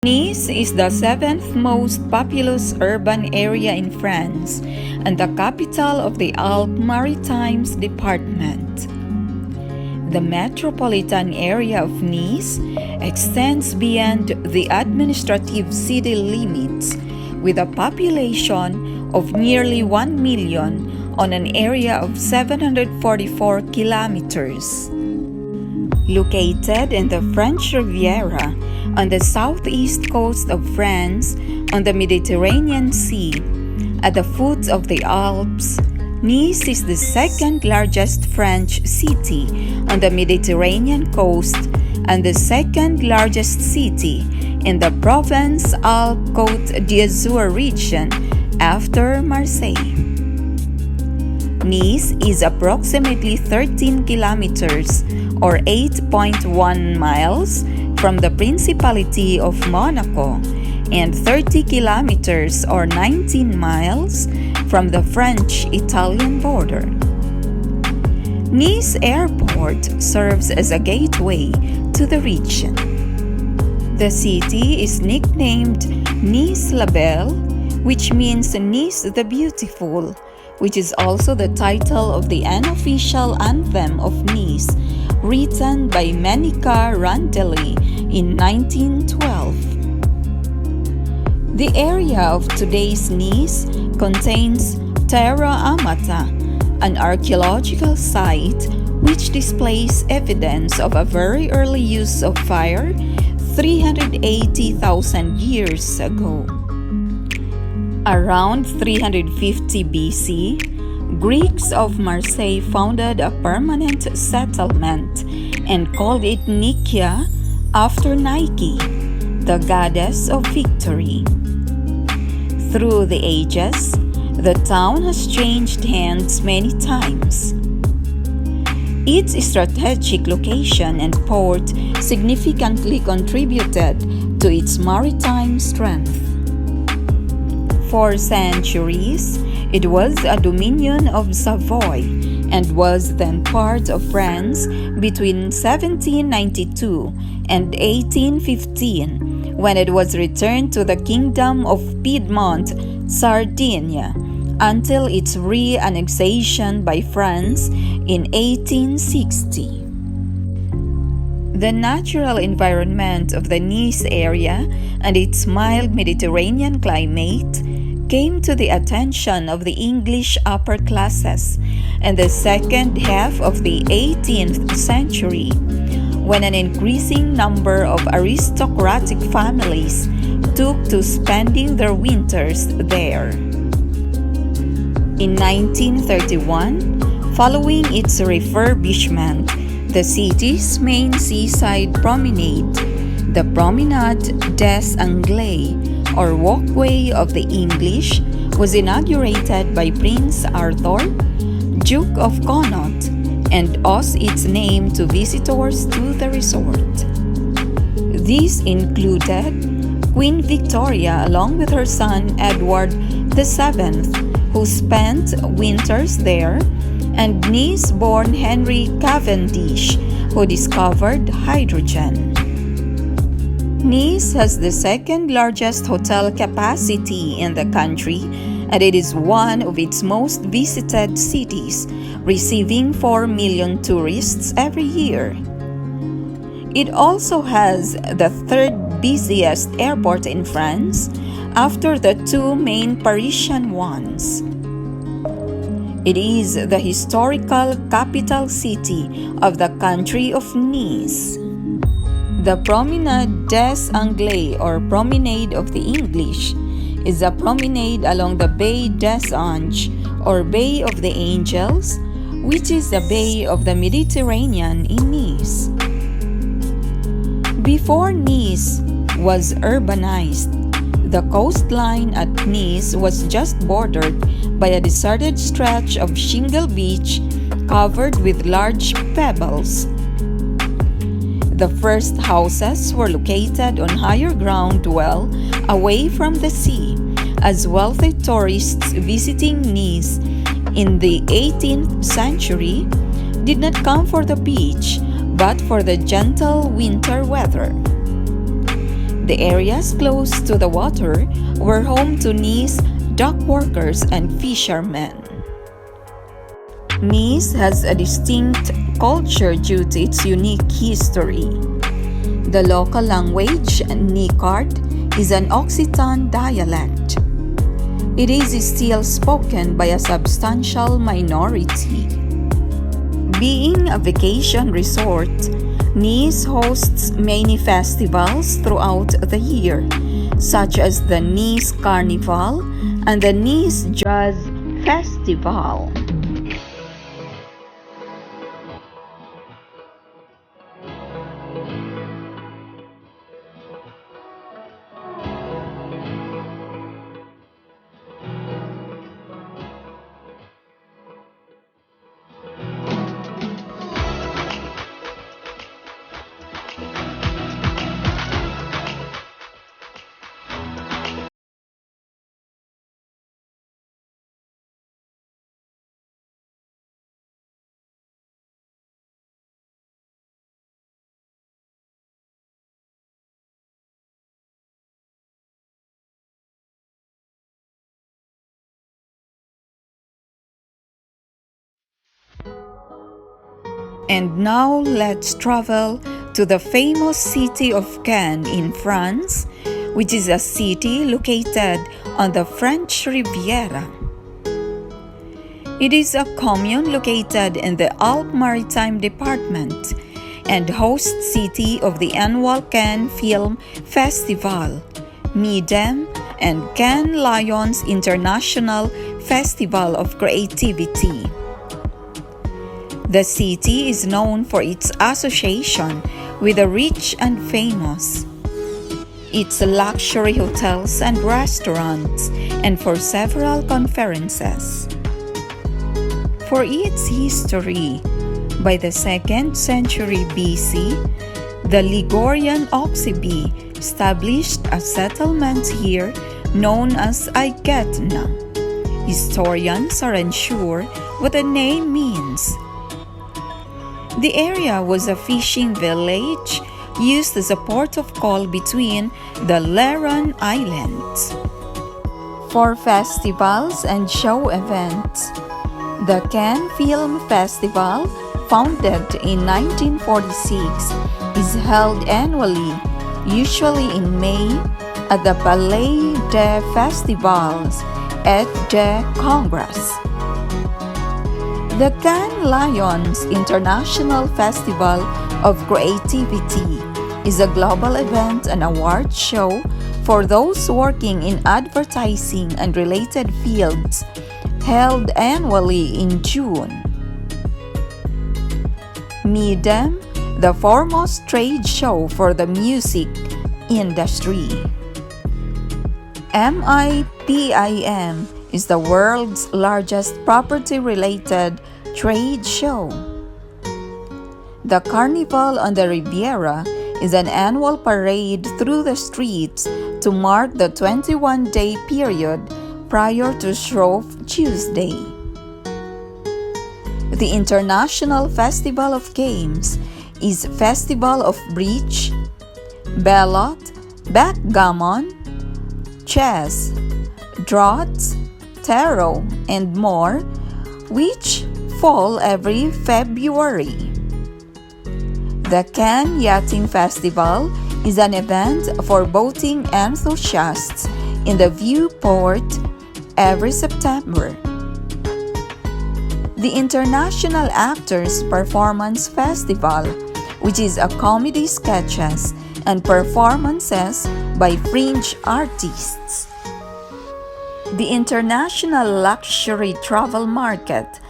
Nice is the seventh most populous urban area in France and the capital of the Alpes-Maritimes Department. The metropolitan area of Nice extends beyond the administrative city limits with a population of nearly 1 million on an area of 744 kilometers. Located in the French Riviera on the southeast coast of France on the Mediterranean Sea, at the foot of the Alps, Nice is the second largest French city on the Mediterranean coast and the second largest city in the Provence-Alpes-Côte d'Azur region after Marseille. Nice is approximately 13 kilometers or 8.1 miles from the Principality of Monaco and 30 kilometers or 19 miles from the French-Italian border. Nice Airport serves as a gateway to the region. The city is nicknamed Nice la Belle, which means Nice the Beautiful, which is also the title of the unofficial anthem of Nice, written by Menica Randelli in 1912. The area of today's Nice contains Terra Amata, an archaeological site which displays evidence of a very early use of fire 380,000 years ago. Around 350 BC, Greeks of Marseille founded a permanent settlement and called it Nikia after Nike, the goddess of victory. Through the ages, the town has changed hands many times. Its strategic location and port significantly contributed to its maritime strength. For centuries, it was a dominion of Savoy and was then part of France between 1792 and 1815, when it was returned to the Kingdom of Piedmont, Sardinia, until its re-annexation by France in 1860. The natural environment of the Nice area and its mild Mediterranean climate came to the attention of the English upper classes in the second half of the 18th century, when an increasing number of aristocratic families took to spending their winters there. In 1931, following its refurbishment, the city's main seaside promenade, the Promenade des Anglais, or Walkway of the English, was inaugurated by Prince Arthur, Duke of Connaught, and owes its name to visitors to the resort. These included Queen Victoria along with her son Edward VII, who spent winters there, and Nice-born Henry Cavendish, who discovered hydrogen. Nice has the second largest hotel capacity in the country, and it is one of its most visited cities, receiving 4 million tourists every year. It also has the third busiest airport in France, after the two main Parisian ones. It is the historical capital city of the country of Nice. The Promenade des Anglais, or Promenade of the English, is a promenade along the Baie des Anges, or Bay of the Angels, which is the bay of the Mediterranean in Nice. Before Nice was urbanized, the coastline at Nice was just bordered by a deserted stretch of shingle beach covered with large pebbles. The first houses were located on higher ground well away from the sea, as wealthy tourists visiting Nice in the 18th century did not come for the beach, but for the gentle winter weather. The areas close to the water were home to Nice dock workers and fishermen. Nice has a distinct culture due to its unique history. The local language, Nicard, is an Occitan dialect. It is still spoken by a substantial minority. Being a vacation resort, Nice hosts many festivals throughout the year, such as the Nice Carnival and the Nice Jazz Festival. And now let's travel to the famous city of Cannes in France, which is a city located on the French Riviera. It is a commune located in the Alpes-Maritimes Department and host city of the annual Cannes Film Festival, MIDEM, and Cannes Lions International Festival of Creativity. The city is known for its association with the rich and famous, its luxury hotels and restaurants, and for several conferences. For its history, by the 2nd century BC, the Ligurian Oxybi established a settlement here known as Aigethna. Historians are unsure what the name means. The area was a fishing village used as a port of call between the Léron Islands. For festivals and show events, the Cannes Film Festival, founded in 1946, is held annually, usually in May, at the Palais des Festivals et des Congrès. The Cannes Lions International Festival of Creativity is a global event and award show for those working in advertising and related fields, held annually in June. MIDEM, the foremost trade show for the music industry. MIPIM is the world's largest property-related trade show. The Carnival on the Riviera is an annual parade through the streets to mark the 21-day period prior to Shrove Tuesday. The International Festival of Games is Festival of Bridge, Ballot, Backgammon, Chess, Draughts, Tarot, and more, which fall every February. The Cannes Yachting Festival is an event for boating enthusiasts in the Viewport every September. The International Actors Performance Festival, which is a comedy sketches and performances by fringe artists. The International Luxury Travel Market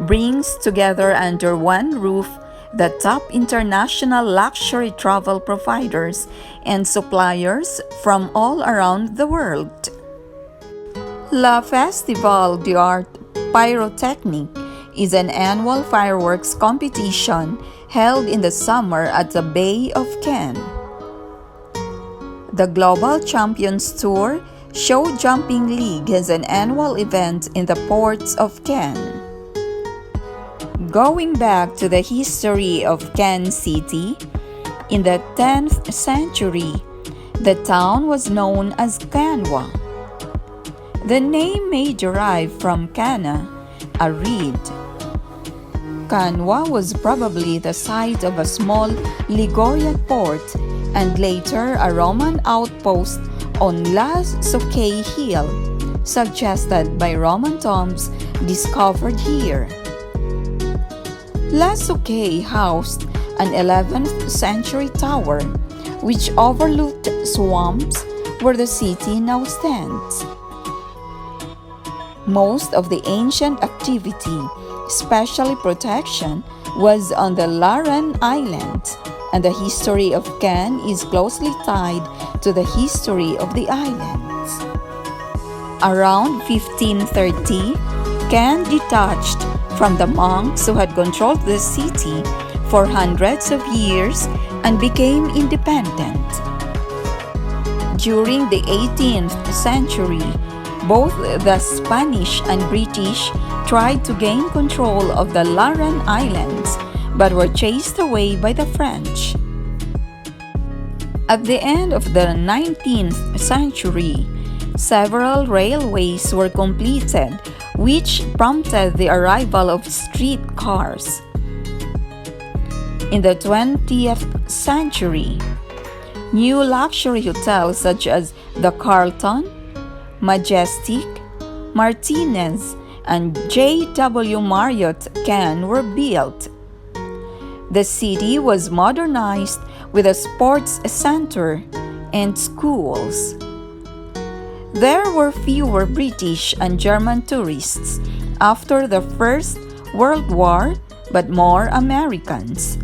brings together under one roof the top international luxury travel providers and suppliers from all around the world. La Festival d'Art Pyrotechnique is an annual fireworks competition held in the summer at the Bay of Cannes. The Global Champions Tour Show Jumping League has an annual event in the ports of Cannes. Going back to the history of Cannes City, in the 10th century, The town was known as Canwa. The name may derive from Cana, a reed. Canwa was probably the site of a small Ligurian port and later a Roman outpost on La Soquei Hill, suggested by Roman tombs discovered here. La Soquei housed an 11th century tower which overlooked swamps where the city now stands. Most of the ancient activity, especially protection, was on the Laran Islands, and the history of Can is closely tied to the history of the islands. Around 1530, Can detached from the monks who had controlled the city for hundreds of years and became independent. During the 18th century, both the Spanish and British tried to gain control of the Laran Islands but were chased away by the French. At the end of the 19th century, several railways were completed, which prompted the arrival of streetcars. In the 20th century, new luxury hotels such as the Carlton, Majestic, Martinez, and J.W. Marriott Can were built. The city was modernized with a sports center and schools. There were fewer British and German tourists after the First World War, but more Americans.